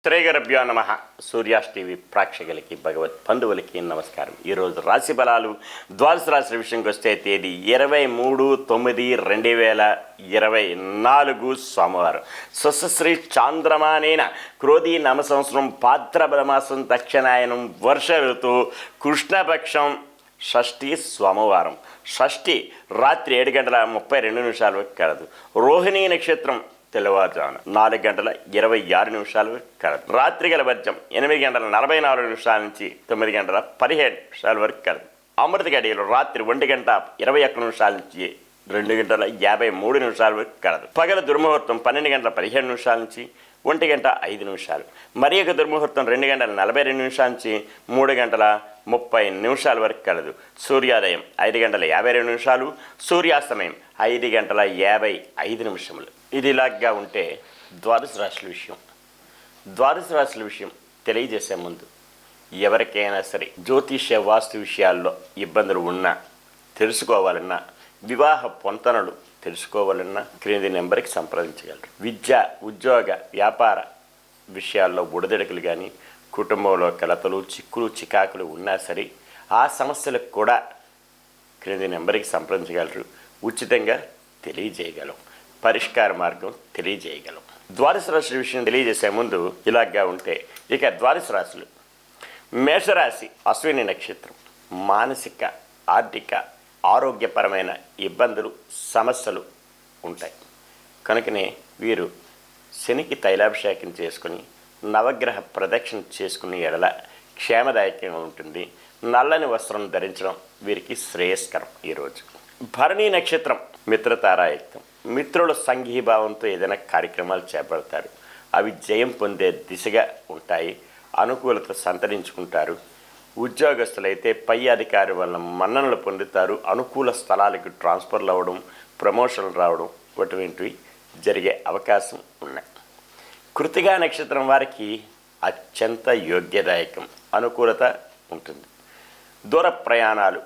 శ్రీగురుభ్యో నమః. సూర్యాస్ టీవీ ప్రేక్షకులకి భగవత్ బంధువులకి నమస్కారం. ఈరోజు రాశి ఫలాలు ద్వాదశ రాశి విషయంకి వస్తే తేదీ 23/9/2024 సోమవారం. స్వస్శ్రీ చాంద్రమానేన క్రోధీ నామ సంవత్సరం భాద్రపద మాసం దక్షిణాయనం వర్ష ఋతువు కృష్ణపక్షం షష్ఠి సోమవారం. షష్ఠి రాత్రి 7:32 కలదు. రోహిణీ నక్షత్రం తెల్లవారుజామున 4:26 కలదు. రాత్రి గల వర్జం 8:44 నుంచి 9:17 వరకు కలదు. అమృత గడియలు రాత్రి 1:21 నుంచి 2:53 వరకు కలదు. పగల దుర్ముహూర్తం 12:15 నుంచి 1:05. మరి యొక్క దుర్ముహూర్తం 2:42 నుంచి 3:30 వరకు కలదు. సూర్యోదయం 5:52, సూర్యాస్తమయం 5:55. ఇది ఇలాగా ఉంటే ద్వాదశ రాశుల విషయం తెలియజేసే ముందు ఎవరికైనా సరే జ్యోతిష్య వాస్తు విషయాల్లో ఇబ్బందులు ఉన్నా తెలుసుకోవాలన్నా, వివాహ పొంతనలు తెలుసుకోవాలన్నా క్రింది నెంబర్కి సంప్రదించగలరు. విద్య, ఉద్యోగ, వ్యాపార విషయాల్లో బుడదెడకలు కానీ, కుటుంబంలో కలతలు, చిక్కులు, చికాకులు ఉన్నా సరే ఆ సమస్యలకు కూడా క్రింది నెంబర్కి సంప్రదించగలరు. ఉచితంగా తెలియజేయగలం, పరిష్కార మార్గం తెలియజేయగలం. ద్వాదశ రాశుల విషయం తెలియజేసే ముందు ఇలాగా ఉంటే ఇక ద్వాదశ రాశులు: మేషరాశి అశ్విని నక్షత్రం. మానసిక, ఆర్థిక, ఆరోగ్యపరమైన ఇబ్బందులు, సమస్యలు ఉంటాయి. కనుకనే వీరు శనికి తైలాభిషేకం చేసుకుని నవగ్రహ ప్రదక్షిణ చేసుకునే ఎడల క్షేమదాయకంగా ఉంటుంది. నల్లని వస్త్రం ధరించడం వీరికి శ్రేయస్కరం. ఈరోజు భరణీ నక్షత్రం మిత్రతారాయుక్తం. మిత్రుల సంఘీభావంతో ఏదైనా కార్యక్రమాలు చేపడతారు. అవి జయం పొందే దిశగా ఉంటాయి. అనుకూలత సంతరించుకుంటారు. ఉద్యోగస్తులైతే పై అధికారి వల్ల మన్ననలు పొందుతారు. అనుకూల స్థలాలకు ట్రాన్స్ఫర్లు అవ్వడం, ప్రమోషన్లు రావడం అటువంటివి జరిగే అవకాశం ఉన్నాయి. కృతికా నక్షత్రం వారికి అత్యంత యోగ్యదాయకం, అనుకూలత ఉంటుంది. దూర ప్రయాణాలు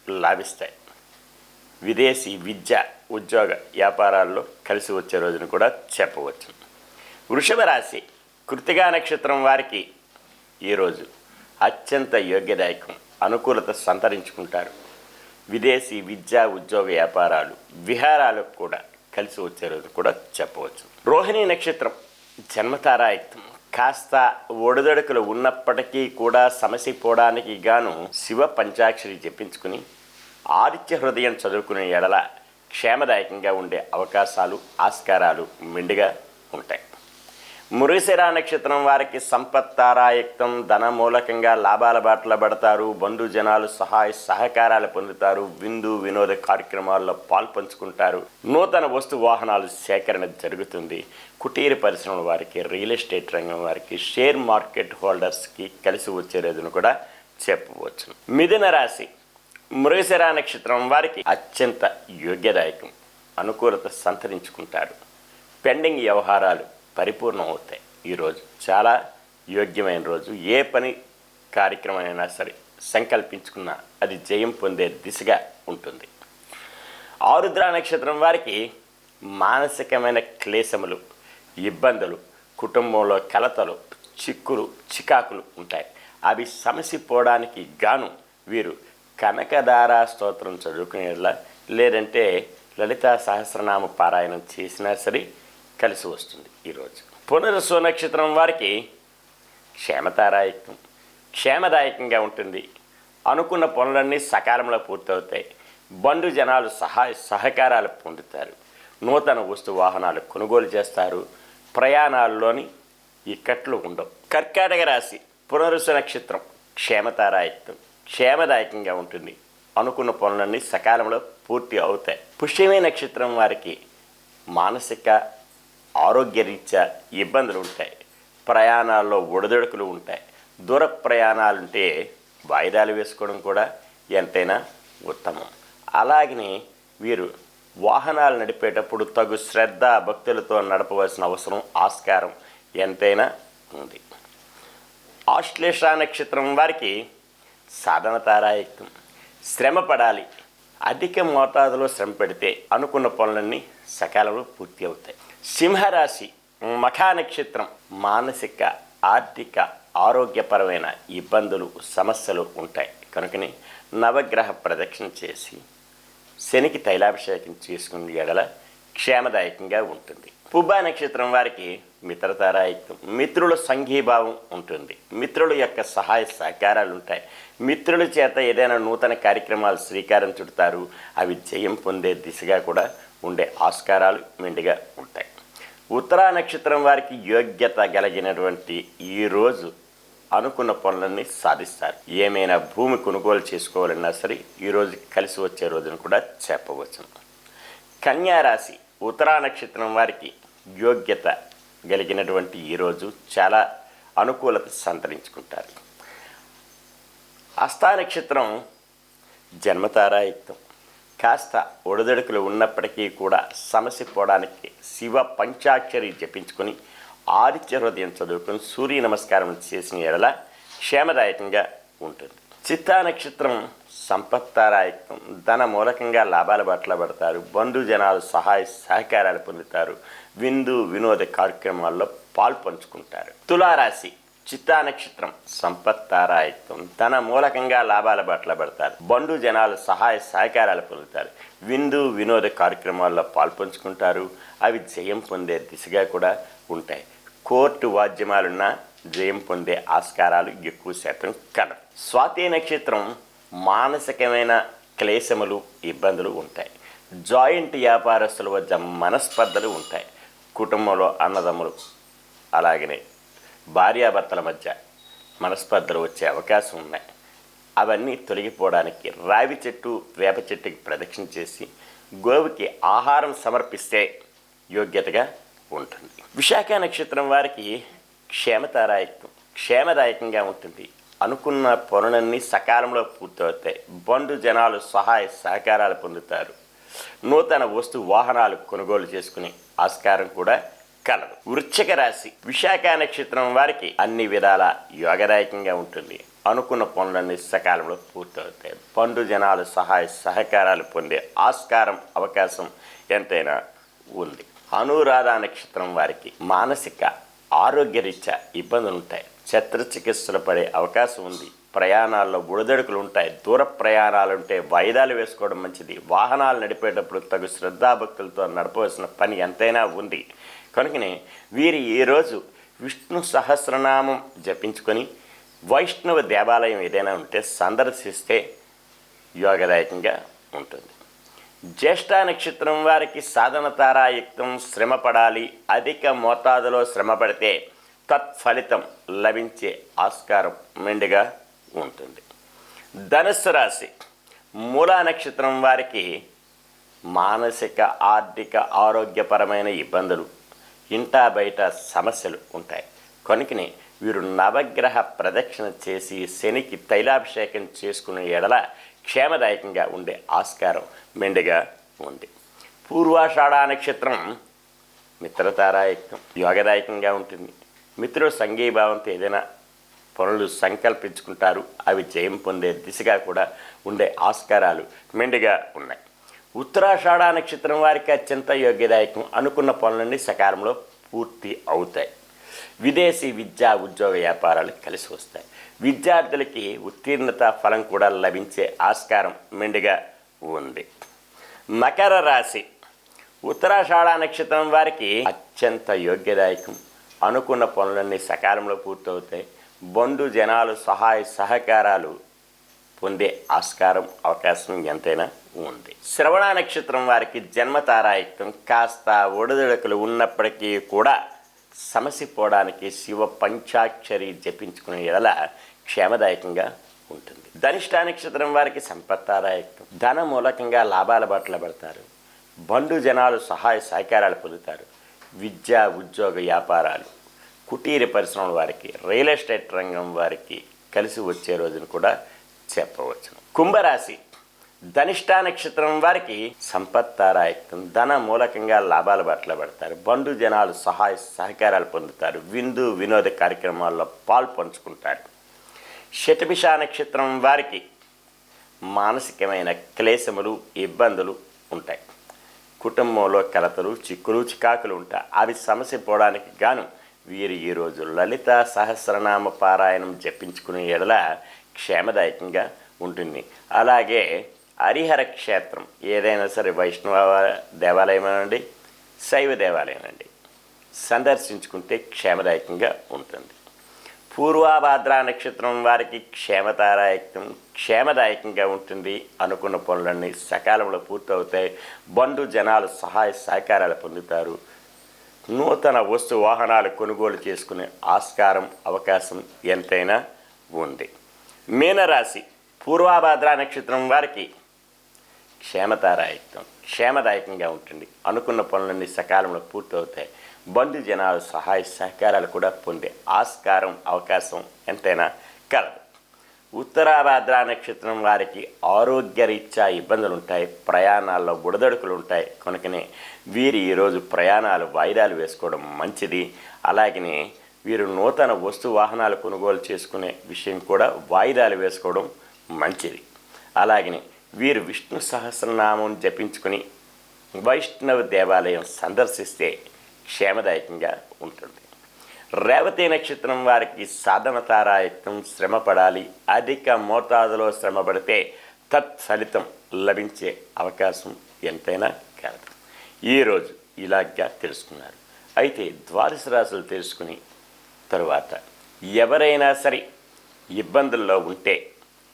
లాభిస్తాయి. విదేశీ విద్య, ఉద్యోగ, వ్యాపారాల్లో కలిసి వచ్చే రోజును కూడా చెప్పవచ్చు. వృషభ రాశి కృతికా నక్షత్రం వారికి ఈరోజు అత్యంత యోగ్యదాయకం, అనుకూలత సంతరించుకుంటారు. విదేశీ విద్య, ఉద్యోగ, వ్యాపారాలు, విహారాలకు కూడా కలిసి వచ్చే రోజు కూడా చెప్పవచ్చు. రోహిణీ నక్షత్రం జన్మతారాయుక్తం. కాస్త ఒడిదొడుకులు ఉన్నప్పటికీ కూడా సమసిపోవడానికి గాను శివ పంచాక్షరి జపించుకుని ఆదిత్య హృదయం చదువుకునే ఎడల క్షేమదాయకంగా ఉండే అవకాశాలు, ఆస్కారాలు మెండుగా ఉంటాయి. మృగశిర నక్షత్రం వారికి సంపత్తారాయుక్తం. ధన మూలకంగా లాభాల బాటల పడతారు. బంధుజనాలు సహాయ సహకారాలు పొందుతారు. విందు వినోద కార్యక్రమాల్లో పాల్పంచుకుంటారు. నూతన వస్తు వాహనాలు సేకరణ జరుగుతుంది. కుటీర పరిశ్రమల వారికి, రియల్ ఎస్టేట్ రంగం వారికి, షేర్ మార్కెట్ హోల్డర్స్కి కలిసి వచ్చే రోజును కూడా చెప్పవచ్చు. మిథున రాశి మృగశిర నక్షత్రం వారికి అత్యంత యోగ్యదాయకం, అనుకూలత సంతరించుకుంటారు. పెండింగ్ వ్యవహారాలు పరిపూర్ణం అవుతాయి. ఈరోజు చాలా యోగ్యమైన రోజు. ఏ పని కార్యక్రమం అయినా సరే సంకల్పించుకున్నా అది జయం పొందే దిశగా ఉంటుంది. ఆరుద్ర నక్షత్రం వారికి మానసికమైన క్లేశములు, ఇబ్బందులు, కుటుంబంలో కలతలు, చిక్కులు, చికాకులు ఉంటాయి. అవి సమసిపోవడానికి గాను వీరు కనకదారా స్తోత్రం చదువుకునేలా, లేదంటే లలితా సహస్రనామ పారాయణం చేసినా సరే కలిసి వస్తుంది. ఈరోజు పునర్వసు నక్షత్రం వారికి క్షేమతారాయుక్తం, క్షేమదాయకంగా ఉంటుంది. అనుకున్న పనులన్నీ సకాలంలో పూర్తవుతాయి. బంధు జనాలు సహాయ సహకారాలు పొందుతారు. నూతన వస్తు వాహనాలు కొనుగోలు చేస్తారు. ప్రయాణాల్లోని ఇక్కట్లు ఉండవు. కర్కాటక రాశి పునర్వసు నక్షత్రం క్షేమతారాయుక్తం, క్షేమదాయకంగా ఉంటుంది. అనుకున్న పనులన్నీ సకాలంలో పూర్తి అవుతాయి. పుష్యమి నక్షత్రం వారికి మానసిక, ఆరోగ్యరీత్యా ఇబ్బందులు ఉంటాయి. ప్రయాణాల్లో ఒడిదొడుకులు ఉంటాయి. దూర ప్రయాణాలుంటే వాయిదాలు వేసుకోవడం కూడా ఎంతైనా ఉత్తమం. అలాగనే వీరు వాహనాలు నడిపేటప్పుడు తగు శ్రద్ధ, భక్తులతో నడపవలసిన అవసరం, ఆస్కారం ఎంతైనా ఉంది. ఆశ్లేష నక్షత్రం వారికి సాధన తారాయుక్తం. శ్రమ పడాలి. అధిక మోతాదులో శ్రమ పెడితే అనుకున్న పనులన్నీ సకాలంలో పూర్తి అవుతాయి. సింహరాశి మఖా నక్షత్రం మానసిక, ఆర్థిక ఆరోగ్యపరమైన ఇబ్బందులు సమస్యలు ఉంటాయి. కనుకని నవగ్రహ ప్రదక్షిణ చేసి శనికి తైలాభిషేకం చేసుకునే ఎడల క్షేమదాయకంగా ఉంటుంది. పుబ్బా నక్షత్రం వారికి మిత్రతారాయుక్తం. మిత్రుల సంఘీభావం ఉంటుంది. మిత్రుల యొక్క సహాయ సహకారాలు ఉంటాయి. మిత్రుల చేత ఏదైనా నూతన కార్యక్రమాలు శ్రీకారం చుడతారు. అవి జయం పొందే దిశగా కూడా ఉండే ఆస్కారాలు మెండుగా ఉంటాయి. ఉత్తరా నక్షత్రం వారికి యోగ్యత కలిగినటువంటి ఈరోజు అనుకున్న పనులన్నీ సాధిస్తారు. ఏమైనా భూమి కొనుగోలు చేసుకోవాలన్నా సరే ఈరోజు కలిసి వచ్చే రోజును కూడా చెప్పవచ్చును. కన్యారాశి ఉత్తరా నక్షత్రం వారికి యోగ్యత కలిగినటువంటి ఈరోజు చాలా అనుకూలత సంతరించుకుంటారు. హస్తా నక్షత్రం జన్మతారాయుక్తం. కాస్త ఒడిదొడుకులు ఉన్నప్పటికీ కూడా సమస్య పోవడానికి శివ పంచాక్షరి జపించుకొని ఆదిత్య హృదయం చదువుకొని సూర్య నమస్కారం చేసిన ఎడల క్షేమదాయకంగా ఉంటుంది. చిత్తా నక్షత్రం సంపత్తారాయకం. ధన మూలకంగా లాభాల బాటలో పడతారు. బంధుజనాలు సహాయ సహకారాలు పొందుతారు. విందు వినోద కార్యక్రమాల్లో పాల్పంచుకుంటారు. తులారాశి చిత్తా నక్షత్రం సంపత్తారాయకం. ధన మూలకంగా లాభాల బాటలో పడతారు. బంధుజనాలు సహాయ సహకారాలు పొందుతారు. విందు వినోద కార్యక్రమాల్లో పాల్పంచుకుంటారు. అవి జయం పొందే దిశగా కూడా ఉంటాయి. కోర్టు వాద్యమాలున్న జయం పొందే ఆస్కారాలు ఎక్కువ శాతం కలవు. స్వాతి నక్షత్రం మానసికమైన క్లేశములు ఇబ్బందులు ఉంటాయి. జాయింట్ వ్యాపారస్తుల వద్ద మనస్పర్ధలు ఉంటాయి. కుటుంబంలో అన్నదమ్ములు అలాగనే భార్యాభర్తల మధ్య మనస్పర్ధలు వచ్చే అవకాశం ఉన్నాయి. అవన్నీ తొలగిపోవడానికి రావి చెట్టు వేప చెట్టుకి ప్రదక్షిణ చేసి గోవుకి ఆహారం సమర్పిస్తే యోగ్యతగా ఉంటుంది. విశాఖ నక్షత్రం వారికి క్షేమదాయకంగా ఉంటుంది. అనుకున్న పనులన్నీ సకాలంలో పూర్తవుతాయి. బంధుజనాలు సహాయ సహకారాలు పొందుతారు. నూతన వస్తు వాహనాలు కొనుగోలు చేసుకునే ఆస్కారం కూడా కలదు. వృశ్చిక రాశి విశాఖ నక్షత్రం వారికి అన్ని విధాల యోగదాయకంగా ఉంటుంది. అనుకున్న పనులన్నీ సకాలంలో పూర్తవుతాయి. బంధుజనాలు సహాయ సహకారాలు పొందే ఆస్కారం అవకాశం ఎంతైనా ఉంది. అనురాధ నక్షత్రం వారికి మానసిక ఆరోగ్యరీత్యా ఇబ్బందులు ఉంటాయి. శస్త్రచికిత్సలు పడే అవకాశం ఉంది. ప్రయాణాల్లో ఒడిదొడుకులు ఉంటాయి. దూర ప్రయాణాలు ఉంటే వాయిదాలు వేసుకోవడం మంచిది. వాహనాలు నడిపేటప్పుడు తగు శ్రద్ధాభక్తులతో నడపవలసిన పని ఎంతైనా ఉంది. కనుకనే వీరి ఈరోజు విష్ణు సహస్రనామం జపించుకొని వైష్ణవ దేవాలయం ఏదైనా ఉంటే సందర్శిస్తే యోగదాయకంగా ఉంటుంది. జ్యేష్ఠ నక్షత్రం వారికి సాధన తారాయుక్తం. శ్రమ పడాలి. అధిక మోతాదులో శ్రమ పడితే తత్ఫలితం లభించే ఆస్కారం మెండుగా ఉంటుంది. ధనుస్సు రాశి మూలా నక్షత్రం వారికి మానసిక ఆర్థిక ఆరోగ్యపరమైన ఇబ్బందులు, ఇంటా బయట సమస్యలు ఉంటాయి. కనుకనే వీరు నవగ్రహ ప్రదక్షిణ చేసి శనికి తైలాభిషేకం చేసుకునే ఎడల క్షేమదాయకంగా ఉండే ఆస్కారం మెండుగా ఉంది. పూర్వాషాఢ నక్షత్రం మిత్రతారాయుక్తం. యోగదాయకంగా ఉంటుంది. మిత్రుల సంఘీభావంతో ఏదైనా పనులు సంకల్పించుకుంటారు. అవి జయం పొందే దిశగా కూడా ఉండే ఆస్కారాలు మెండుగా ఉన్నాయి. ఉత్తరాషాఢ నక్షత్రం వారికి అత్యంత యోగ్యదాయకం. అనుకున్న పనులన్నీ సకాలంలో పూర్తి అవుతాయి. విదేశీ విద్యా ఉద్యోగ వ్యాపారాలు కలిసి వస్తాయి. విద్యార్థులకి ఉత్తీర్ణత ఫలం కూడా లభించే ఆస్కారం మెండుగా ఉంది. మకర రాశి ఉత్తరాషాఢ నక్షత్రం వారికి అత్యంత యోగ్యదాయకం. అనుకున్న పనులన్నీ సకాలంలో పూర్తవుతాయి. బంధుజనాలు సహాయ సహకారాలు పొందే ఆస్కారం అవకాశం ఎంతైనా ఉంది. శ్రవణ నక్షత్రం వారికి జన్మతారాయుక్తం. కాస్త ఒడిదొడుకులు ఉన్నప్పటికీ కూడా సమస్య పోవడానికి శివ పంచాక్షరి జపించుకునే ఎడల క్షేమదాయకంగా ఉంటుంది. ధనిష్ఠ నక్షత్రం వారికి సంపత్తారాయుక్తం. ధన మూలకంగా లాభాల బాటలో పడతారు. బంధుజనాలు సహాయ సహకారాలు పొందుతారు. విద్యా ఉద్యోగ వ్యాపారాలు, కుటీర పరిశ్రమల వారికి, రియల్ ఎస్టేట్ రంగం వారికి కలిసి వచ్చే రోజును కూడా చెప్పవచ్చును. కుంభరాశి ధనిష్ఠ నక్షత్రం వారికి సంపత్తారాయుక్తం. ధన మూలకంగా లాభాల బాటలో పడతారు. బంధుజనాలు సహాయ సహకారాలు పొందుతారు. విందు వినోద కార్యక్రమాల్లో పాల్పంచుకుంటారు. శతభిష నక్షత్రం వారికి మానసికమైన క్లేశములు ఇబ్బందులు ఉంటాయి. కుటుంబంలో కలతలు చిక్కులు చికాకులు ఉంటాయి. అవి సమస్య పోవడానికి గాను వీరు ఈరోజు లలిత సహస్రనామ పారాయణం జపించుకునే ఎడల క్షేమదాయకంగా ఉంటుంది. అలాగే హరిహర క్షేత్రం ఏదైనా సరే వైష్ణవ దేవాలయం అనండి, శైవ దేవాలయం అండి, సందర్శించుకుంటే క్షేమదాయకంగా ఉంటుంది. పూర్వాభాద్ర నక్షత్రం వారికి క్షేమదాయకంగా ఉంటుంది. అనుకున్న పనులన్నీ సకాలంలో పూర్తవుతాయి. బంధు జనాలు సహాయ సహకారాలు పొందుతారు. నూతన వస్తు వాహనాలు కొనుగోలు చేసుకునే ఆస్కారం అవకాశం ఎంతైనా ఉంది. మీనరాశి పూర్వాభాద్ర నక్షత్రం వారికి క్షేమదాయకంగా ఉంటుంది. అనుకున్న పనులన్నీ సకాలంలో పూర్తవుతాయి. బంధు జనాలు సహాయ సహకారాలు కూడా పొందే ఆస్కారం అవకాశం ఎంతైనా కలదు. ఉత్తరాభాద్ర నక్షత్రం వారికి ఆరోగ్యరీత్యా ఇబ్బందులు ఉంటాయి. ప్రయాణాల్లో బుడదడుకులు ఉంటాయి. కనుకనే వీరు ఈరోజు ప్రయాణాలు వాయిదాలు వేసుకోవడం మంచిది. అలాగనే వీరు నూతన వస్తు వాహనాలు కొనుగోలు చేసుకునే విషయం కూడా వాయిదాలు వేసుకోవడం మంచిది. అలాగనే వీరు విష్ణు సహస్రనామం జపించుకుని వైష్ణవ దేవాలయం సందర్శిస్తే క్షేమదాయకంగా ఉంటుంది. రేవతి నక్షత్రం వారికి సాధన తారాయుక్తం, శ్రమ పడాలి. అధిక మోతాదులో శ్రమ పడితే తత్ఫలితం లభించే అవకాశం ఎంతైనా కలదు. ఈరోజు ఇలాగా తెలుసుకున్నారు. అయితే ద్వాదశ రాశులు తెలుసుకుని తరువాత ఎవరైనా సరే ఇబ్బందుల్లో ఉంటే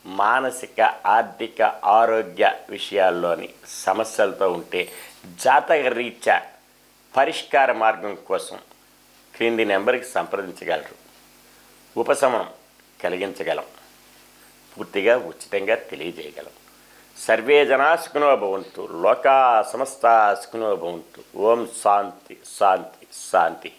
మానసిక ఆర్థిక ఆరోగ్య విషయాల్లోని సమస్యలతో ఉంటే జాతక రీత్యా పరిష్కార మార్గం కోసం క్రింది నెంబర్కి సంప్రదించగలరు. ఉపశమనం కలిగించగలం. పూర్తిగా ఉచితంగా తెలియజేయగలం. సర్వే జనా సుఖినో భవంతు, లోకా సమస్తా సుఖినో భవంతు. ఓం శాంతి శాంతి శాంతి.